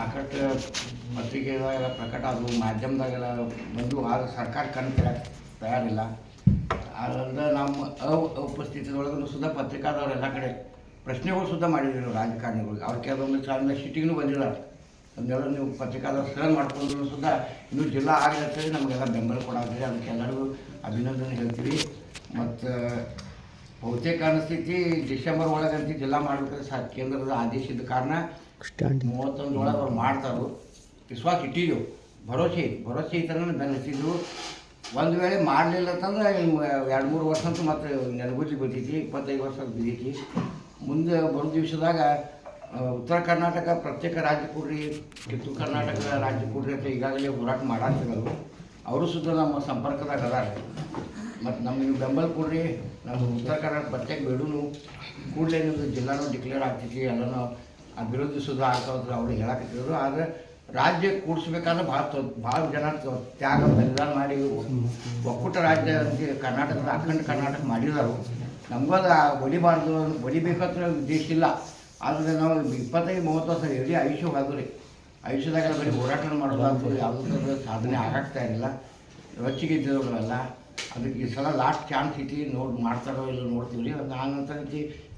ಸಾಕಷ್ಟು ಪತ್ರಿಕೆಗಳೆಲ್ಲ ಪ್ರಕಟ ಅದು ಮಾಧ್ಯಮದಾಗೆಲ್ಲ ಬಂದು ಆಗ ಸರ್ಕಾರ ಕಣ್ಣು ತೆರೆಯಕ್ಕೆ ತಯಾರಿಲ್ಲ. ಅದರಿಂದ ನಮ್ಮ ಉಪಸ್ಥಿತಿಯೊಳಗೂ ಸುಧಾ ಪತ್ರಿಕಾದವ್ರು ಎಲ್ಲ ಕಡೆ ಪ್ರಶ್ನೆಗಳು ಸುಧಾ ಮಾಡಿದ್ರು ರಾಜಕಾರಣಿಗಳು. ಅವ್ರ ಕೆಲವೊಂದು ಸಾಲಿನ ಸಿಟಿಗೂ ಬಂದಿದ್ದಾರೆ. ಅದನ್ನೆಲ್ಲ ನೀವು ಪತ್ರಿಕಾದವ್ರು ಸರ್ ಮಾಡ್ಕೊಂಡ್ರು ಸುಧಾ ಇನ್ನೂ ಜಿಲ್ಲಾ ಆಡಳಿತ ನಮಗೆಲ್ಲ ಬೆಂಬಲ ಕೊಡಾಗಿದೆ. ಅದಕ್ಕೆಲ್ಲರಿಗೂ ಅಭಿನಂದನೆ ಹೇಳ್ತೀವಿ. ಮತ್ತು ಬಹುತೇಕ ಅನಿಸ್ತೈತಿ ಡಿಸೆಂಬರ್ ಒಳಗಂತ ಜಿಲ್ಲಾ ಮಾಡಬೇಕಾದ್ರೆ ಕೇಂದ್ರದ ಆದೇಶದ ಕಾರಣ 31 ಒಳಗೆ ಅವ್ರು ಮಾಡ್ತಾರೋ ವಿಶ್ವಾಸ ಇಟ್ಟಿದ್ದೆವು. ಭರೋಸೆ ಈ ಥರನೇ ಬೆನ್ನಿಸಿದ್ರು. ಒಂದು ವೇಳೆ ಮಾಡಲಿಲ್ಲ ಅಂತಂದ್ರೆ 2-3 ವರ್ಷ ಅಂತೂ ಮತ್ತೆ ನೆನಗುಜ್ಜಿ ಬಿದ್ದೈತಿ, 25 ವರ್ಷ ಬಿದ್ದೈತಿ. ಮುಂದೆ ಬರೋ ದಿವಸದಾಗ ಉತ್ತರ ಕರ್ನಾಟಕ ಪ್ರತ್ಯೇಕ ರಾಜ್ಯ ಕೊಡ್ರಿ, ಕಿತ್ತೂರು ಕರ್ನಾಟಕ ರಾಜ್ಯ ಕೊಡ್ರಿ ಅಂತ ಈಗಾಗಲೇ ಹೋರಾಟ ಮಾಡಾಕ್ತಿರೋದು. ಅವರು ಸುದ್ದ ನಮ್ಮ ಸಂಪರ್ಕದಾಗ ಅದಾರ. ಮತ್ತು ನಮ್ಗೆ ನೀವು ಬೆಂಬಲ ಕೊಡ್ರಿ, ನಮ್ಮ ಉತ್ತರ ಕರ್ನಾಟಕ ಪ್ರತ್ಯೇಕ ಬೇಡೂ ಕೂಡಲೇ ನಿಮ್ಮದು ಜಿಲ್ಲಾನೂ ಡಿಕ್ಲೇರ್ ಆಗ್ತೈತಿ, ಎಲ್ಲನೂ ಅಭಿವೃದ್ಧಿ ಸುಧಾ ಆಗ್ತಾವ್ರು ಅವ್ರು ಹೇಳಾಕತ್ತಿದ್ರು. ಆದರೆ ರಾಜ್ಯ ಕೂಡಿಸ್ಬೇಕಾದ್ರೆ ಭಾಳ ಜನ ತ್ಯಾಗ ಬಲಿದಾನ ಮಾಡಿ ಒಕ್ಕೂಟ ರಾಜ್ಯ ಕರ್ನಾಟಕದ ಅಖಂಡ ಕರ್ನಾಟಕ ಮಾಡಿದಾರು. ನಮಗೂ ಅದು ಹೊಡಿಬಾರ್ದು, ಹೊಡಿಬೇಕಂತ ಉದ್ದೇಶ ಇಲ್ಲ. ಆದರೆ ನಾವು 25-30 ವರ್ಷ ಇಡೀ ಆಯುಷ್ಯ ಹೋದ್ರಿ. ಆಯುಷ್ಯದಾಗ ಬರೀ ಹೋರಾಟ ಮಾಡೋದು ಅಂತ ಯಾವುದೂ ಸಾಧನೆ ಆಗಾಗ್ತಾ ಇರಲಿಲ್ಲ. ರೊಚ್ಚಿಗೆ ಇದ್ದಿರೋಲ್ಲ. ಅದಕ್ಕೆ ಈ ಸಲ ಲಾಸ್ಟ್ ಚಾನ್ಸ್ ಐತಿ, ಮಾಡ್ತಾರೋ ಇಲ್ಲ ನೋಡ್ತೀವಿ ರೀ. ಅದು ಆ ನಂತರ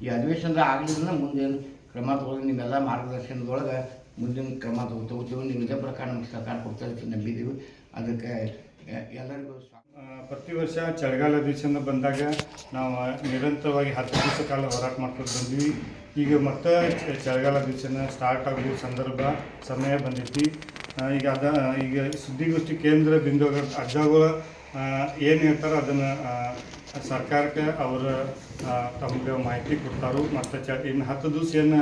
ಈ ಅಧಿವೇಶನದ ಆಗಲಿಲ್ಲ ಮುಂದೇನು ಕ್ರಮ ತಗೊಳ್ಳಿ. ನಿಮ್ಮೆಲ್ಲ ಮಾರ್ಗದರ್ಶನದೊಳಗೆ ಮುಂದಿನ ಕ್ರಮ ತಗೋತೀವಿ. ನೀವು ಇದೇ ಪ್ರಕಾರ ನಮ್ಗೆ ಸರ್ಕಾರ ಕೊಡ್ತಾ ಇರ್ತೀವಿ ನಂಬಿದ್ದೀವಿ. ಅದಕ್ಕೆ ಎಲ್ಲರಿಗೂ ಪ್ರತಿ ವರ್ಷ ಚಳಿಗಾಲ ಅಧಿವೇಶನ ಬಂದಾಗ ನಾವು ನಿರಂತರವಾಗಿ 10 ದಿವಸ ಕಾಲ ಹೋರಾಟ ಮಾಡ್ಕೊಂಡು ಬಂದ್ವಿ. ಈಗ ಮತ್ತೆ ಚಳಿಗಾಲ ಅಧಿವೇಶನ ಸ್ಟಾರ್ಟ್ ಆಗೋ ಸಮಯ ಬಂದೈತಿ. ಈಗ ಸುದ್ದಿಗೋಷ್ಠಿ ಕೇಂದ್ರ ಬಿಂದು ಅಜ್ಜಗಳು ಏನು ಹೇಳ್ತಾರೆ ಅದನ್ನು ಸರ್ಕಾರಕ್ಕೆ ಅವರು ತಮಗೆ ಮಾಹಿತಿ ಕೊಡ್ತಾರೆ. ಮತ್ತು ಇನ್ನು 10 ದಿವಸ ಏನು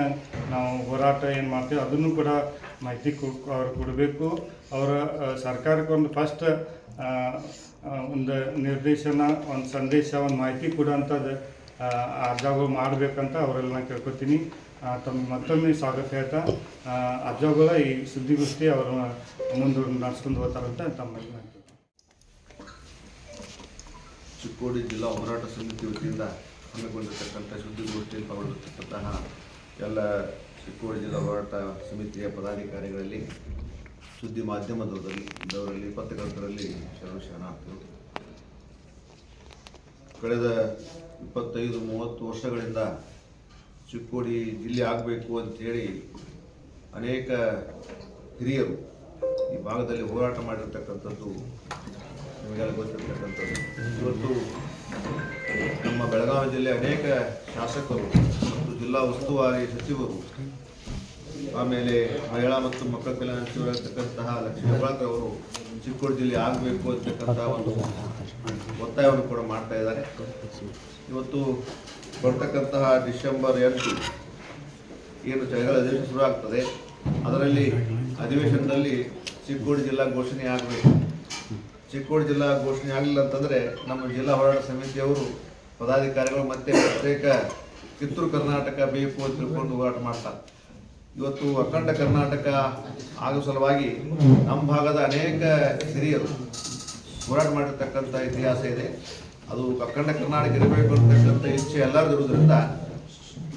ನಾವು ಹೋರಾಟ ಏನು ಮಾಡ್ತೀವಿ ಅದನ್ನು ಕೂಡ ಮಾಹಿತಿ ಅವ್ರು ಕೊಡಬೇಕು. ಅವರ ಸರ್ಕಾರಕ್ಕೆ ಒಂದು ಫಸ್ಟ್ ಒಂದು ನಿರ್ದೇಶನ, ಒಂದು ಸಂದೇಶ, ಒಂದು ಮಾಹಿತಿ ಕೊಡುವಂಥದ್ದು ಅಜ್ಜಗಳು ಮಾಡಬೇಕಂತ ಅವರೆಲ್ಲ ನಾನು ಕೇಳ್ಕೊತೀನಿ. ಮತ್ತೊಮ್ಮೆ ಸ್ವಾಗತ ಹೇಳ್ತಾ ಅಜ್ಜಗಳ ಈ ಸುದ್ದಿಗೋಷ್ಠಿ ಅವರು ಮುಂದೆ ನಡೆಸ್ಕೊಂಡು ಹೋಗ್ತಾರಂತ ತಮ್ಮಲ್ಲಿ ಚಿಕ್ಕೋಡಿ ಜಿಲ್ಲಾ ಹೋರಾಟ ಸಮಿತಿ ವತಿಯಿಂದ ಹಮ್ಮಿಕೊಂಡಿರ್ತಕ್ಕಂಥ ಸುದ್ದಿಗೋಷ್ಠಿಯಲ್ಲಿ ಪಾಲ್ಗೊಂಡಿರ್ತಕ್ಕಂತಹ ಎಲ್ಲ ಚಿಕ್ಕೋಡಿ ಜಿಲ್ಲಾ ಹೋರಾಟ ಸಮಿತಿಯ ಪದಾಧಿಕಾರಿಗಳಲ್ಲಿ, ಸುದ್ದಿ ಮಾಧ್ಯಮದವರಲ್ಲಿ, ಪತ್ರಕರ್ತರಲ್ಲಿ ಶರಣಾರ್ಥಿಗಳು. ಕಳೆದ 25-30 ವರ್ಷಗಳಿಂದ ಚಿಕ್ಕೋಡಿ ಜಿಲ್ಲೆ ಆಗಬೇಕು ಅಂಥೇಳಿ ಅನೇಕ ಹಿರಿಯರು ಈ ಭಾಗದಲ್ಲಿ ಹೋರಾಟ ಮಾಡಿರ್ತಕ್ಕಂಥದ್ದು ನಿಮಗೆಲ್ಲ ಗೊತ್ತಿರ್ತಕ್ಕಂಥದ್ದು. ಇವತ್ತು ನಮ್ಮ ಬೆಳಗಾವಿ ಜಿಲ್ಲೆ ಅನೇಕ ಶಾಸಕರು ಮತ್ತು ಜಿಲ್ಲಾ ಉಸ್ತುವಾರಿ ಸಚಿವರು, ಆಮೇಲೆ ಮಹಿಳಾ ಮತ್ತು ಮಕ್ಕಳ ಕಲ್ಯಾಣ ಸಚಿವರಾಗಿರ್ತಕ್ಕಂತಹ ಲಕ್ಷ್ಮೀ ಹೆಬ್ಬಾಳ್ಕರ್ ಅವರು ಚಿಕ್ಕೋಡಿ ಜಿಲ್ಲೆ ಆಗಬೇಕು ಅಂತಕ್ಕಂಥ ಒಂದು ಒತ್ತಾಯವನ್ನು ಕೂಡ ಮಾಡ್ತಾ ಇದ್ದಾರೆ. ಇವತ್ತು ಬರ್ತಕ್ಕಂತಹ ಡಿಸೆಂಬರ್ 8 ಏನು ಚಳಿಗಾಲ ಅಧಿವೇಶನ ಶುರು ಆಗ್ತದೆ, ಅದರಲ್ಲಿ ಅಧಿವೇಶನದಲ್ಲಿ ಚಿಕ್ಕೋಡಿ ಜಿಲ್ಲಾ ಘೋಷಣೆ ಆಗಬೇಕು. ಚಿಕ್ಕೋಡಿ ಜಿಲ್ಲಾ ಘೋಷಣೆ ಆಗಲಿಲ್ಲ ಅಂತಂದರೆ ನಮ್ಮ ಜಿಲ್ಲಾ ಹೋರಾಟ ಸಮಿತಿಯವರು ಪದಾಧಿಕಾರಿಗಳು ಮತ್ತೆ ಪ್ರತ್ಯೇಕ ಕಿತ್ತೂರು ಕರ್ನಾಟಕ ಬೇಕು ಅಂತ ತಿಳ್ಕೊಂಡು ಹೋರಾಟ ಮಾಡ್ತಾರೆ. ಇವತ್ತು ಅಖಂಡ ಕರ್ನಾಟಕ ಆಗೋ ಸಲುವಾಗಿ ನಮ್ಮ ಭಾಗದ ಅನೇಕ ಹಿರಿಯರು ಹೋರಾಟ ಮಾಡಿರ್ತಕ್ಕಂಥ ಇತಿಹಾಸ ಇದೆ. ಅದು ಅಖಂಡ ಕರ್ನಾಟಕ ಇರಬೇಕು ಅಂತಕ್ಕಂಥ ಇಚ್ಛೆ ಎಲ್ಲರದ್ದು ಇರೋದ್ರಿಂದ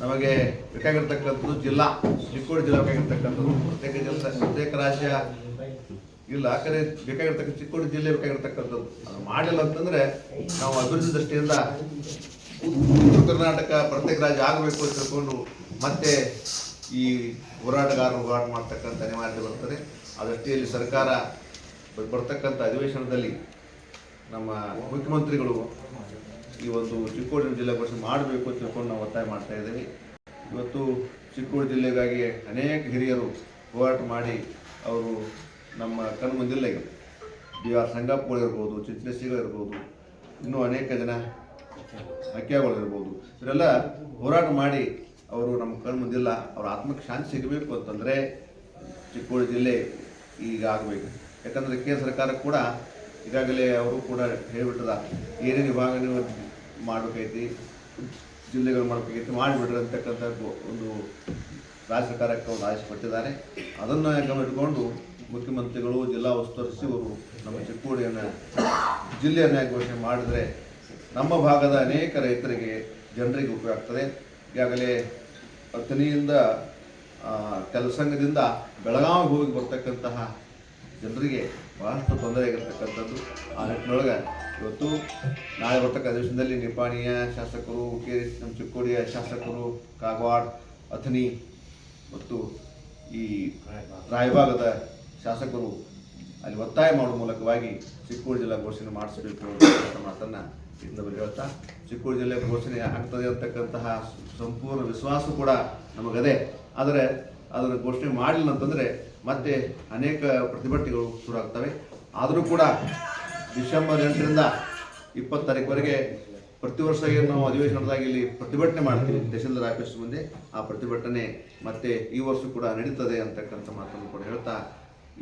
ನಮಗೆ ಬೇಕಾಗಿರ್ತಕ್ಕಂಥದ್ದು ಜಿಲ್ಲಾ, ಚಿಕ್ಕೋಡಿ ಜಿಲ್ಲಾ ಬೇಕಾಗಿರ್ತಕ್ಕಂಥದ್ದು. ಪ್ರತ್ಯೇಕ ರಾಜ್ಯ ಇಲ್ಲ, ಯಾಕಂದರೆ ಬೇಕಾಗಿರ್ತಕ್ಕಂಥ ಚಿಕ್ಕೋಡಿ ಜಿಲ್ಲೆ ಬೇಕಾಗಿರ್ತಕ್ಕಂಥದ್ದು. ಅದು ಮಾಡಿಲ್ಲ ಅಂತಂದರೆ ನಾವು ಅಭಿವೃದ್ಧಿ ದೃಷ್ಟಿಯಿಂದ ಉತ್ತರ ಕರ್ನಾಟಕ ಪ್ರತ್ಯೇಕ ರಾಜ್ಯ ಆಗಬೇಕು ಅಂತ ತಿಳ್ಕೊಂಡು ಮತ್ತೆ ಈ ಹೋರಾಟಗಾರರು ಹೋರಾಟ ಮಾಡ್ತಕ್ಕಂಥ ಅನಿವಾರ್ಯತೆ ಬರ್ತದೆ. ಆ ದೃಷ್ಟಿಯಲ್ಲಿ ಸರ್ಕಾರ ಬರ್ತಕ್ಕಂಥ ಅಧಿವೇಶನದಲ್ಲಿ ನಮ್ಮ ಮುಖ್ಯಮಂತ್ರಿಗಳು ಈ ಒಂದು ಚಿಕ್ಕೋಡಿ ಜಿಲ್ಲೆ ಘೋಷಣೆ ಮಾಡಬೇಕು ಅಂತ ತಿಳ್ಕೊಂಡು ನಾವು ಒತ್ತಾಯ ಮಾಡ್ತಾ ಇದ್ದೀವಿ. ಇವತ್ತು ಚಿಕ್ಕೋಡಿ ಜಿಲ್ಲೆಗಾಗಿ ಅನೇಕ ಹಿರಿಯರು ಹೋರಾಟ ಮಾಡಿ ಅವರು ನಮ್ಮ ಕಣ್ಣು ಮುಂದಿಲ್ಲ. ಈಗ BR ಸಂಗಪ್ಪಗಳು ಇರ್ಬೋದು, ಚಿಂಚಲೇಸಿಗಳು ಇರ್ಬೋದು, ಇನ್ನೂ ಅನೇಕ ಜನ ಹಕ್ಯಾಗಳು ಇರ್ಬೋದು, ಇವರೆಲ್ಲ ಹೋರಾಟ ಮಾಡಿ ಅವರು ನಮ್ಮ ಕಣ್ಣು ಮುಂದಿಲ್ಲ. ಅವ್ರ ಆತ್ಮಕ್ಕೆ ಶಾಂತಿ ಸಿಗಬೇಕು ಅಂತಂದರೆ ಚಿಕ್ಕೋಡಿ ಜಿಲ್ಲೆ ಈಗ ಆಗಬೇಕು. ಯಾಕಂದರೆ ಕೇಂದ್ರ ಸರ್ಕಾರ ಕೂಡ ಈಗಾಗಲೇ ಅವರು ಕೂಡ ಹೇಳಿಬಿಟ್ಟದ ಏನೇನು ವಿಭಾಗ ನೀವು ಮಾಡಬೇಕೈತಿ, ಜಿಲ್ಲೆಗಳು ಮಾಡಬೇಕೈತಿ, ಮಾಡಿಬಿಡ್ರಿ ಅಂತಕ್ಕಂಥ ಒಂದು ರಾಜ್ಯ ಸರ್ಕಾರಕ್ಕೆ ಒಂದು ಆದೇಶ ಕೊಟ್ಟಿದ್ದಾರೆ. ಅದನ್ನು ಗಮನಿಟ್ಕೊಂಡು ಮುಖ್ಯಮಂತ್ರಿಗಳು, ಜಿಲ್ಲಾ ಉಸ್ತುವಾರಿ ಸಚಿವರು ನಮ್ಮ ಚಿಕ್ಕೋಡಿಯನ್ನು ಜಿಲ್ಲೆಯನ್ನಾಗಿ ಘೋಷಣೆ ಮಾಡಿದರೆ ನಮ್ಮ ಭಾಗದ ಅನೇಕ ರೈತರಿಗೆ, ಜನರಿಗೆ ಉಪಯೋಗ ಆಗ್ತದೆ. ಈಗಾಗಲೇ ಅಥಣಿಯಿಂದ ಕೆಲಸಂಗದಿಂದ ಬೆಳಗಾವಿಗೆ ಹೋಗಿ ಬರ್ತಕ್ಕಂತಹ ಜನರಿಗೆ ಭಾಳಷ್ಟು ತೊಂದರೆ ಆಗಿರ್ತಕ್ಕಂಥದ್ದು. ಆ ನಿಟ್ಟಿನೊಳಗೆ ಇವತ್ತು ನಾಳೆ ಬರ್ತಕ್ಕ ಅಧಿವೇಶನದಲ್ಲಿ ನಿಪಾಣಿಯ ಶಾಸಕರು, ನಮ್ಮ ಚಿಕ್ಕೋಡಿಯ ಶಾಸಕರು, ಕಾಗವಾಡ, ಅಥಣಿ ಮತ್ತು ಈ ರಾಯಭಾಗದ ಶಾಸಕರು ಅಲ್ಲಿ ಒತ್ತಾಯ ಮಾಡುವ ಮೂಲಕವಾಗಿ ಚಿಕ್ಕೋಡಿ ಜಿಲ್ಲಾ ಘೋಷಣೆ ಮಾಡಿಸಬೇಕು ಅಂತ ಮಾತನ್ನು ಇಂದವರು ಹೇಳ್ತಾ, ಚಿಕ್ಕೋಡಿ ಜಿಲ್ಲೆ ಘೋಷಣೆ ಆಗ್ತದೆ ಅಂತಕ್ಕಂತಹ ಸಂಪೂರ್ಣ ವಿಶ್ವಾಸ ಕೂಡ ನಮಗದೆ. ಆದರೆ ಅದನ್ನು ಘೋಷಣೆ ಮಾಡಲಿಲ್ಲ ಅಂತಂದರೆ ಮತ್ತೆ ಅನೇಕ ಪ್ರತಿಭಟನೆಗಳು ಶುರುವಾಗ್ತವೆ. ಆದರೂ ಕೂಡ ಡಿಸೆಂಬರ್ 8ರಿಂದ 20 ತಾರೀಕುವರೆಗೆ ಪ್ರತಿ ವರ್ಷ ಏನು ನಾವು ಅಧಿವೇಶನದಾಗ ಇಲ್ಲಿ ಪ್ರತಿಭಟನೆ ಮಾಡ್ತೀವಿ ತಹಶೀಲ್ದಾರ್ ಆಫೀಸ್ ಮುಂದೆ, ಆ ಪ್ರತಿಭಟನೆ ಮತ್ತೆ ಈ ವರ್ಷ ಕೂಡ ನಡೀತದೆ ಅಂತಕ್ಕಂಥ ಮಾತನ್ನು ಕೂಡ ಹೇಳ್ತಾ,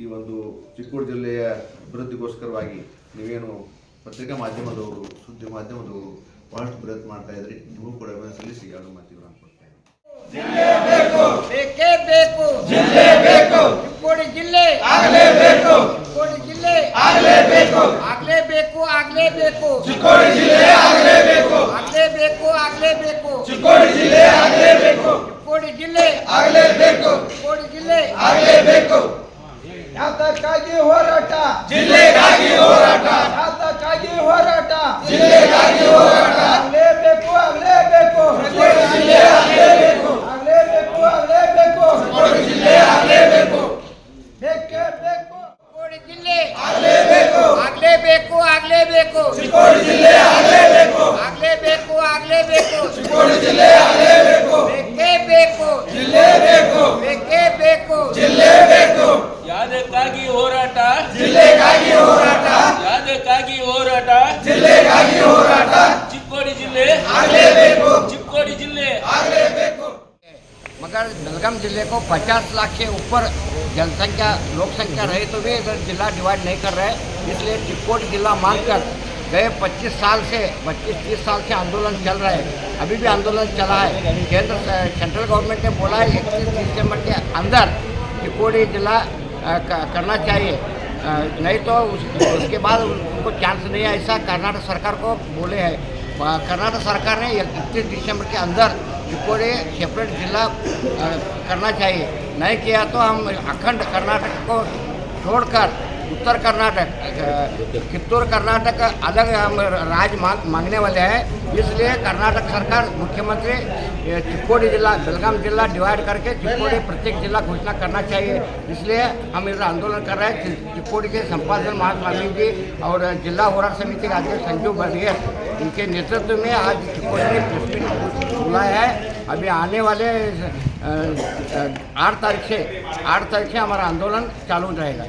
ಈ ಒಂದು ಚಿಕ್ಕೋಡಿ ಜಿಲ್ಲೆಯ ಅಭಿವೃದ್ಧಿಗೋಸ್ಕರವಾಗಿ ನೀವೇನು ಪತ್ರಿಕಾ ಮಾಧ್ಯಮದವರು, ಸುದ್ದಿ ಮಾಧ್ಯಮದವರು ಬಹಳಷ್ಟು ಪ್ರಯತ್ನ ಮಾಡ್ತಾ ಇದ್ರಿ. ನೀವು ಕೂಡ ಸಲ್ಲಿಸಿ ಎರಡು ಮಾತುಗಳು ಅನ್ಕೊಳ್ತಾ ಬೇಕೇ ಬೇಕು, ಜಿಲ್ಲೆ ಬೇಕು, ಚಿಕ್ಕೋಡಿ ಜಿಲ್ಲೆ ಆಗಲೇಬೇಕು, ಚಿಕ್ಕೋಡಿ ಜಿಲ್ಲೆ ಆಗಲೇಬೇಕು, ಆಗಲೇಬೇಕು, ಆಗಲೇಬೇಕು, ಚಿಕ್ಕೋಡಿ ಜಿಲ್ಲೆ ಆಗಲೇಬೇಕು, ಆಗಲೇಬೇಕು, ಆಗಲೇಬೇಕು, ಚಿಕ್ಕೋಡಿ ಜಿಲ್ಲೆ ಆಗಲೇಬೇಕು, ಚಿಕ್ಕೋಡಿ ಜಿಲ್ಲೆ ಆಗಲೇಬೇಕು, ಚಿಕ್ಕೋಡಿ ಜಿಲ್ಲೆ ಆಗಲೇಬೇಕು. ಯಾತಕ್ಕಾಗಿ ಹೋರಾಟ, ಜಿಲ್ಲೆಗಾಗಿ ಹೋರಾಟ, ಯಾತಕ್ಕಾಗಿ ಹೋರಾಟ, ಜಿಲ್ಲೆಗಾಗಿ ಹೋರಾಟ, ಆಗಲೇಬೇಕು, ಆಗಲೇಬೇಕು, ಚಿಕ್ಕೋಡಿ ಜಿಲ್ಲೆ ಆಗಲೇಬೇಕು, ಆಗಲೇಬೇಕು, ಆಗಲೇಬೇಕು, ಚಿಕ್ಕೋಡಿ ಜಿಲ್ಲೆ ಆಗಲೇಬೇಕು, ಬೇಕೇ ಬೇಕು, ಚಿಕ್ಕೋಡಿ ಜಿಲ್ಲೆ ಆಗಲೇಬೇಕು, ಆಗಲೇಬೇಕು, ಆಗಲೇಬೇಕು, ಚಿಕ್ಕೋಡಿ ಜಿಲ್ಲೆ ಆಗಲೇಬೇಕು, ಆಗಲೇಬೇಕು, ಆಗಲೇಬೇಕು, ಚಿಕ್ಕೋಡಿ ಜಿಲ್ಲೆ ಆಗಲೇಬೇಕು, ಬೇಕೇ ಬೇಕು, ಜಿಲ್ಲೆ ಬೇಕು, ಬೇಕೇ ಬೇಕು, ಜಿಲ್ಲೆ ಬೇಕು. ಯಾದಕ್ಕಾಗಿ ಹೋರಾಟ, ಜಿಲ್ಲೆಗಾಗಿ ಹೋರಾಟ, ಯಾದಕ್ಕಾಗಿ ಹೋರಾಟ, ಜಿಲ್ಲೆಗಾಗಿ ಹೋರಾಟ, ಚಿಕ್ಕೋಡಿ ಜಿಲ್ಲೆ ಆಗಲೇಬೇಕು, चिक्कोड़ी जिले ಆಗಲೇಬೇಕು. मगर बेलगाम जिले को 50 लाख से ऊपर जनसंख्या लोक संख्या रहे तो भी इधर जिला डिवाइड नहीं कर रहे, इसलिए चिक्कोड़ी जिला मांगकर गए 25 साल से 25-30 साल से आंदोलन चल रहा है. अभी भी आंदोलन चला है. सेंट्रल गवर्नमेंट ने बोला है 31 दिसंबर के अंदर चिक्कोड़ी जिला करना चाहिए, नहीं तो उसके बाद उनको चांस नहीं है, ऐसा कर्नाटक सरकार को बोले हैं. कर्नाटक सरकार ने 31 दिसंबर के अंदर चिक्कोड़ी सेपरेट जिला करना चाहिए. नहीं किया तो हम अखंड कर्नाटक को छोड़कर उत्तर कर्नाटक, कित्तूर कर्नाटक अलग हम राज्य मांगने वाले हैं. इसलिए कर्नाटक सरकार मुख्यमंत्री चिक्कोड़ी जिला बेलगाम जिला डिवाइड करके चिक्कोड़ी प्रत्येक जिला घोषणा करना चाहिए. इसलिए हम इधर आंदोलन कर रहे हैं. चिक्कोड़ी के संपादक महास्वामी जी और जिला होराट समिति के अध्यक्ष संजू बघेल इनके नेतृत्व में आज चिक्कोड़ी में प्रेस मीट बुलाया है. अभी आने वाले 8 तारीख से हमारा आंदोलन चालू रहेगा.